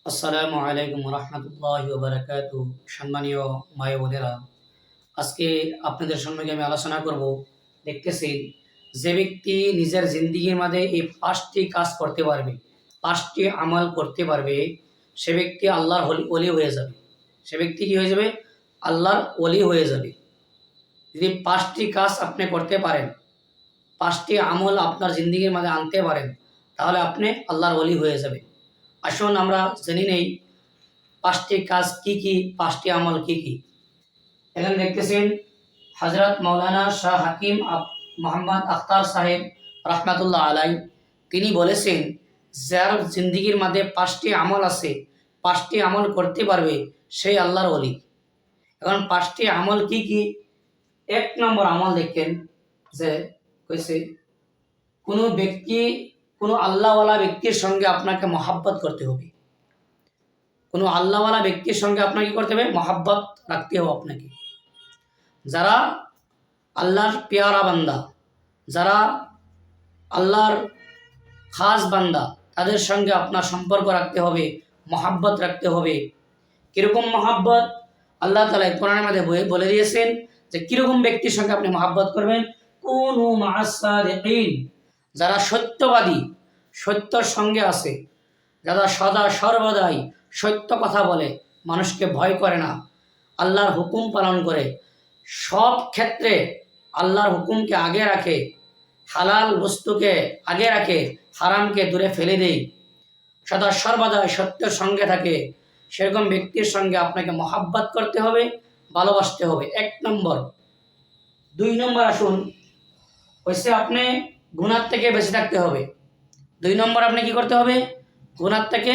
আসসালামু আলাইকুম রহমতুল্লাহি ওয়া বারাকাতুহু। সম্মানীয় মায়ে বোনেরা, আজকে আপনাদের সঙ্গে আমি আলোচনা করব। দেখতেছি, যে ব্যক্তি নিজের জিন্দিগির মাঝে এই 5টি কাজ করতে পারবে, 5টি আমল করতে পারবে, সে ব্যক্তি আল্লাহর ওলি হয়ে যাবে। সে ব্যক্তি কি হয়ে যাবে? আল্লাহর ওলি হয়ে যাবে। যদি 5টি কাজ আপনি করতে পারেন, 5টি আমল আপনার জিন্দিগির মাঝে আনতে পারেন, তাহলে আপনি আল্লাহর ওলি হয়ে যাবে। আসুন আমরা জেনে নেই 5টি কাজ কি কি, 5টি আমল কি কি। এখানে দেখতেছেন হযরত মাওলানা শাহ হাকিম মোহাম্মদ আখতার সাহেব রহমাতুল্লাহ আলাই, তিনি বলেছেন, যার জিন্দিগির মধ্যে 5টি আমল আছে, 5টি আমল করতে পারবে, সেই আল্লাহর ওলি। এখন 5টি আমল কি কি? 1 নম্বর আমল দেখেন, যে কইছে কোনো ব্যক্তি, কোনো আল্লাহওয়ালা ব্যক্তির সঙ্গে আপনাকে মহাব্বত করতে হবে। কোনো আল্লাহওয়ালা ব্যক্তির সঙ্গে আপনাকে করতে হবে, মহাব্বত রাখতে হবে আপনাকে। যারা আল্লাহর পেয়ারা বান্দা, যারা আল্লাহর খাস বান্দা, তাদের সঙ্গে আপনার সম্পর্ক রাখতে হবে, মহাব্বত রাখতে হবে। কীরকম মহাব্বত? আল্লাহ তাআলা কোরআনের মধ্যে বলে দিয়েছেন যে কীরকম ব্যক্তির সঙ্গে আপনি মহাব্বত করবেন। কুনু মা'আস সাদিকিন, যারা সত্যবাদী, সত্যর সঙ্গে আছে, যারা সদা সর্বদাই সত্য কথা বলে, মানুষকে ভয় করে না, আল্লাহর হুকুম পালন করে, সব ক্ষেত্রে আল্লাহর হুকুমকে আগে রাখে, হালাল বস্তুকে আগে রাখে, হারামকে দূরে ফেলে দেয়, সদা সর্বদাই সত্যের সঙ্গে থাকে, সেরকম ব্যক্তির সঙ্গে আপনাকে মহাব্বত করতে হবে, ভালোবাসতে হবে। 1 নম্বর। 2 নম্বর আসুন, হচ্ছে আপনি গুনাহ থেকে বেঁচে থাকতে হবে। 2 নম্বর, আপনি কি করতে হবে? গুনাহ থেকে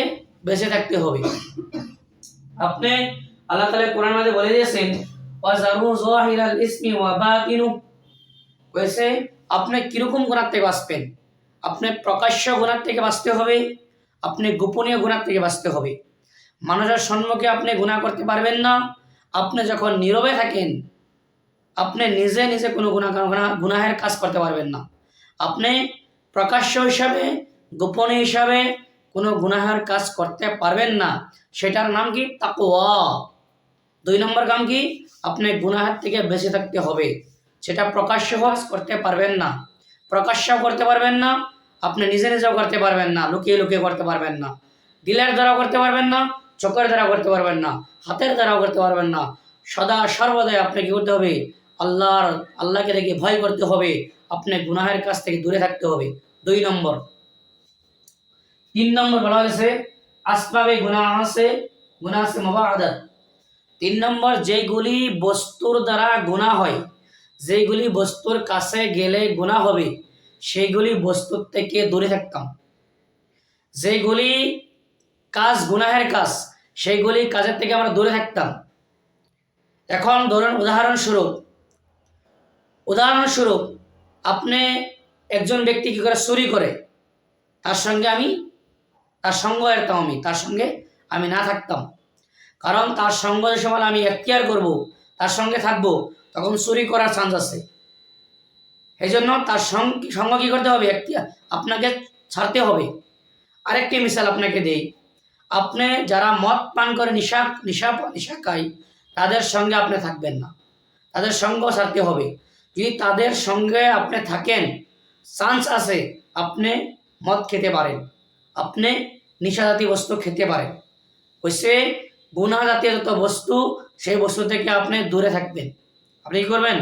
বেঁচে থাকতে হবে। আপনি আল্লাহ তাআলা কোরআন মাঝে বলে দিয়েছেন, ওয়াজারু যাহিরাল ইসমি ওয়া বাতিনু, কইছে আপনি কিরকম গুনাহ থেকে বাঁচবেন। আপনি প্রকাশ্য গুনাহ থেকে বাঁচতে হবে, আপনি গোপনীয় গুনাহ থেকে বাঁচতে হবে। মানুষের সম্মুখে আপনি গুনাহ করতে পারবেন না। আপনি যখন নীরবে থাকেন, আপনি নিজে নিজে কোনো গুনাহের কাজ করতে পারবেন না। আপনি প্রকাশ্য হিসাবে, গোপনীয় হিসাবে কোনো গুনাহের কাজ করতে পারবেন না। সেটার নাম কি? তাকওয়া। 2 নম্বর কাম কি? আপনি গুনাহের থেকে বেঁচে থাকতে হবে। সেটা প্রকাশ্য কাজ করতে পারবেন না, প্রকাশ্যও করতে পারবেন না, আপনি নিজে নিজেও করতে পারবেন না, লুকিয়ে লুকিয়ে করতে পারবেন না, দিলের দ্বারাও করতে পারবেন না, চোখের দ্বারা করতে পারবেন না, হাতের দ্বারাও করতে পারবেন না। সদা সর্বদাই আপনি কি করতে হবে? আল্লাহকে দেখে ভয় করতে হবে, আপনি গুনাহের কাছ থেকে দূরে থাকতে হবে। 2 নম্বর। 3 নম্বর বলা হয়েছে আসবাবে গুনাহ আছে মুবাআদাত। 3 নম্বর, যেগুলি বস্তুর দ্বারা গুনাহ হয়, যেগুলি বস্তুর কাছে গেলে গুনাহ হবে, সেইগুলি বস্তুর থেকে দূরে থাকতাম। যেগুলি কাজ গুনাহের কাজ, সেইগুলি কাজের থেকে আমরা দূরে থাকতাম। এখন ধরুন উদাহরণস্বরূপ আপনি, একজন ব্যক্তি কি করে? চুরি করে, তার সঙ্গে তার সঙ্গে আমি না থাকতাম। কারণ তার সঙ্গ যে সময় আমি এখতিয়ার করব, তার সঙ্গে থাকবো, তখন চুরি করার চান্স আছে। এই জন্য তার সঙ্গ কী করতে হবে? আপনাকে ছাড়তে হবে। আরেকটি মিসাল আপনাকে দেই, আপনি যারা মদ পান করে নিশা খায়, তাদের সঙ্গে আপনি থাকবেন না, তাদের সঙ্গ ছাড়তে হবে। যদি তাদের সঙ্গে আপনি থাকেন, চান্স আছে আপনি মদ খেতে পারেন, আপনি নিশাজাতীয় বস্তু খেতে পারেন। হচ্ছে গুনাহ জাতীয় যত বস্তু, সেই বস্তু থেকে আপনি দূরে থাকবেন। আপনি কি করবেন?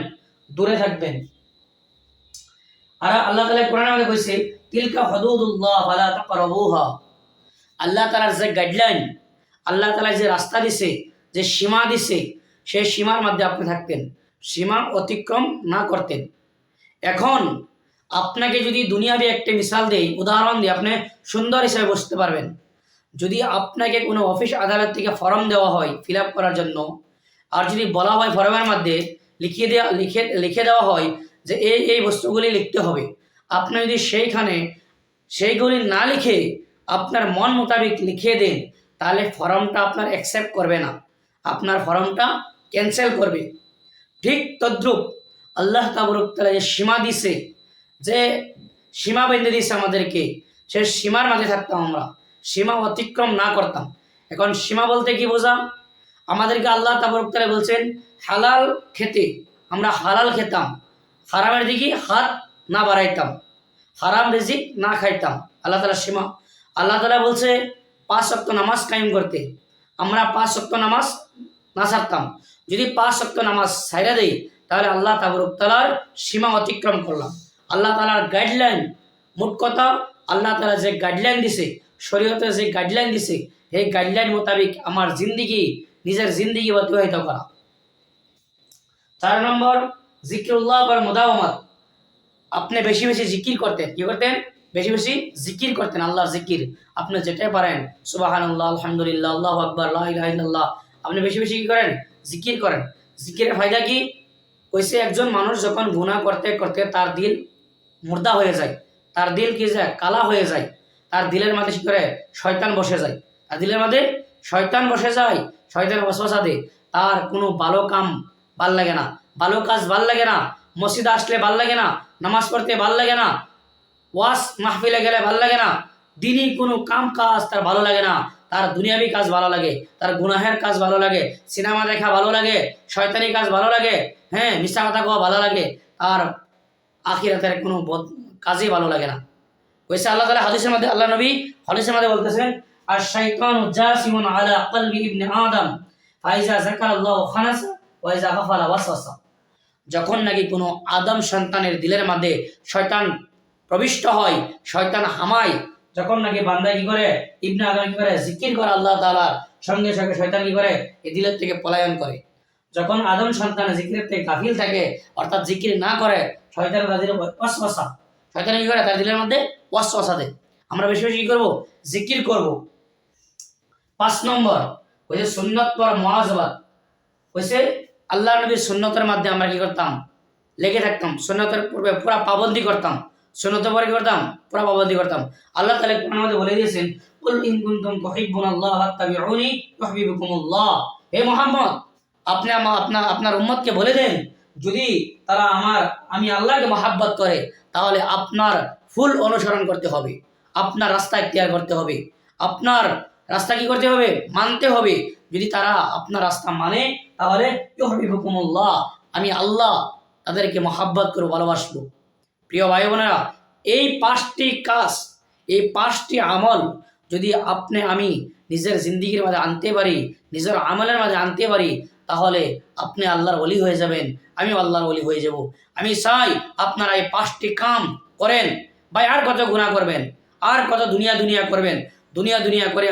দূরে থাকবেন। আর আল্লাহ তাআলা কোরআনে আমাদের কইছে, তিলকা হুদুদুল্লাহ ফালা তাকরাবুহা। আল্লাহ তাআলার যে গাইডলাইন, আল্লাহ তাআলা যে রাস্তা দিছে, যে সীমা দিছে, সেই সীমার মধ্যে আপনি থাকতেন, সীমা অতিক্রম না করতেন। এখন আপনাকে যদি দুনিয়াবি একটা মিসাল দেই, উদাহরণ দিই, আপনি সুন্দর হিসাবে বুঝতে পারবেন। যদি আপনাকে কোনো অফিস আদালত থেকে ফর্ম দেওয়া হয় ফিল আপ করার জন্য, আর যদি বলা হয় ফর্মের মধ্যে লিখে দেওয়া হয় যে এই বস্তুগুলি লিখতে হবে, আপনি যদি সেইগুলি না লিখে আপনার মন মোতাবেক লিখে দেন, তাহলে ফর্মটা আপনার অ্যাকসেপ্ট করবে না, আপনার ফর্মটা ক্যান্সেল করবে। ঠিক তদ্রূপ আল্লাহ তাআলা যে সীমা দিছে, যে সীমা বেঁধে দিছে আমাদেরকে, সে সীমার মাঝে থাকতাম আমরা, সীমা অতিক্রম না করতাম। এখন সীমা বলতে কি বোঝা? আমাদেরকে আল্লাহ তাবারক তাআলা বলছেন হালাল খেতে, আমরা হালাল খেতাম, হারামের দিকে হাত না বাড়াইতাম, হারাম রিজিক না খাইতাম। আল্লাহ তাআলা সীমা। আল্লাহ তাআলা বলছে 5 ওয়াক্ত নামাজ কায়েম করতে, আমরা 5 ওয়াক্ত নামাজ না ছাড়তাম। যদি 5 ওয়াক্ত নামাজ ছাইড়া দেই তাহলে আল্লাহ তাবারক তাআলার সীমা অতিক্রম করলাম। আল্লাহ তাআলার গাইডলাইন, মোট কথা আল্লাহ তাআলা যে গাইডলাইন দিছে, শরীয়তে যে গাইডলাইন দিছে, এই গাইডলাইন মোতাবেক আমার জিন্দিগি, নিজের জিন্দিগি অতিবাহিত করা। 4 নম্বর জিকিরুল্লাহ বা মুদাওয়ামাত। আপনি বেশি বেশি জিকির করতেন, কি করতেন? বেশি বেশি জিকির করতেন, আল্লাহর জিকির। আপনি যেটাই পারেন, সুবহানাল্লাহ, আলহামদুলিল্লাহ, আল্লাহু আকবার, লা ইলাহা ইল্লাল্লাহ, আপনি বেশি বেশি কি করেন? জিকির করেন। জিকিরের ফায়দা কি? কইছে একজন মানুষ যখন গুনাহ করতে করতে তার দিল মুর্দা হয়ে যায়, তার দিল কি যায়? কালা হয়ে যায়, তার দিলের মধ্যে কি করে? শয়তান বসে যায়, তার দিলের মধ্যে শয়তান বসে যায়, শয়তান ওয়াসওয়াসা দেয়, তার কোনো ভালো কাম ভাল লাগে না, ভালো কাজ ভাল লাগে না, মসজিদে আসলে ভাল লাগে না, নামাজ পড়তে ভাল লাগে না, ওয়াজ মাহফিলে গেলে ভাল লাগে না, দিনই কোনো কাম কাজ তার ভালো লাগে না, তার দুনিয়াবি কাজ ভালো লাগে, তার গুনাহের কাজ ভালো লাগে, সিনেমা দেখা ভালো লাগে, শয়তানি কাজ ভালো লাগে, হ্যাঁ, মিথ্যা কথা কোয়া ভালো লাগে, আর আখিরাতের কোনো কাজই ভালো লাগে না। কইছে আল্লাহ তাআলা হাদিসের মধ্যে, আল্লাহ নবী হাদিসের মধ্যে বলতেছেন, আর শাইতানু জাসিমুন আলা কলবি ইবনে আদম ফাইজা যাকারাল্লাহু খানাসা ওয়া ইজা গাফালা ওয়াসওয়াসা। যখন নাকি কোনো আদম সন্তানের দিলের মধ্যে শয়তান প্রবিষ্ট হয়, শয়তান হামায়, যখন নাকি বান্দা কি করে? ইবনে আদম কি করে? জিকির করে আল্লাহ তাআলার, সঙ্গে সঙ্গে শয়তান কি করে? এই দিলের থেকে পলায়ন করে। যখন আদম সন্তান জিকিরের থেকে গাফিল থাকে, অর্থাৎ জিকির না করে, শয়তান তাদের ওয়াসওয়াসা, শয়তান কি করে? তার দিলের মধ্যে ওয়াসওয়াসা দেয়। আমরা বেশি বেশি কি করবো? জিকির করব। 5 নম্বর ওই যে সুন্নাত পর মুআযাবাত। কইছে আল্লাহ নবীর সুন্নতের মধ্যে আমরা কি করতাম? লেগে থাকতাম, সুন্নতের পূর্বে পুরা পাবন্দি করতাম, সুন্নতের পরে কি করতাম? পুরা পাবন্দি করতাম। আল্লাহ তাআলা কোরআনের মধ্যে বলে দিয়েছেন, কুল ইন কুনতুম তুহিব্বুনাল্লাহ ফাত্তাবিউনি ইউহিব্বুকুমুল্লাহ। হে মুহাম্মদ, আপনি আপনার উম্মতকে বলে দেন, যদি তারা আমি আল্লাহকে মহাব্বত করে, তাহলে আপনার ফুল অনুসরণ করতে হবে, আপনার রাস্তা ইখতিয়ার করতে হবে, আপনার রাস্তা কি করতে হবে? মানতে হবে। যদি তারা আপনার রাস্তা মানে, তাহলে ইউহিব্বুকুমুল্লাহ, আমি আল্লাহ তাদেরকে মহাব্বত করে ভালোবাসবো। প্রিয় ভাই বোনেরা, এই 5টি কাজ, এই 5টি আমল যদি আমি নিজের জিন্দিগির মাঝে আনতে পারি, নিজের আমলের মাঝে আনতে পারি, তাহলে আপনি আল্লাহর ওলি হয়ে যাবেন, আমি আল্লাহর ওলি হয়ে যাব। আমি চাই আপনারা এই 5টি কাম করেন। ভাই, আর কত গুনাহ করবেন? আর কত দুনিয়া দুনিয়া করবেন? দুনিয়া দুনিয়া করে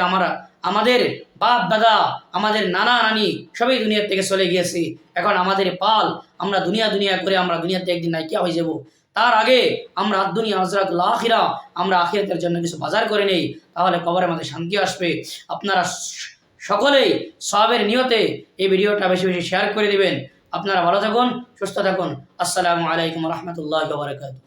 আমাদের বাপ দাদা, আমাদের নানা নানি সবাই দুনিয়ার থেকে চলে গিয়েছে। এখন আমাদের পাল, আমরা দুনিয়া দুনিয়া করে আমরা দুনিয়াতে একদিন নাইকিয়া হয়ে যাব। তার আগে আমরা দুনিয়া হযরাতুল আখিরা, আমরা আখিরাতের জন্য কিছু বাজার করে নেই, তাহলে কবরের মধ্যে শান্তি আসবে। আপনারা সকলেই সওয়াবের নিয়তে এই ভিডিওটা বেশি বেশি শেয়ার করে দিবেন। আপনারা ভালো থাকুন, সুস্থ থাকুন। আসসালামু আলাইকুম ওয়া রাহমাতুল্লাহি ওয়া বারাকাতুহু।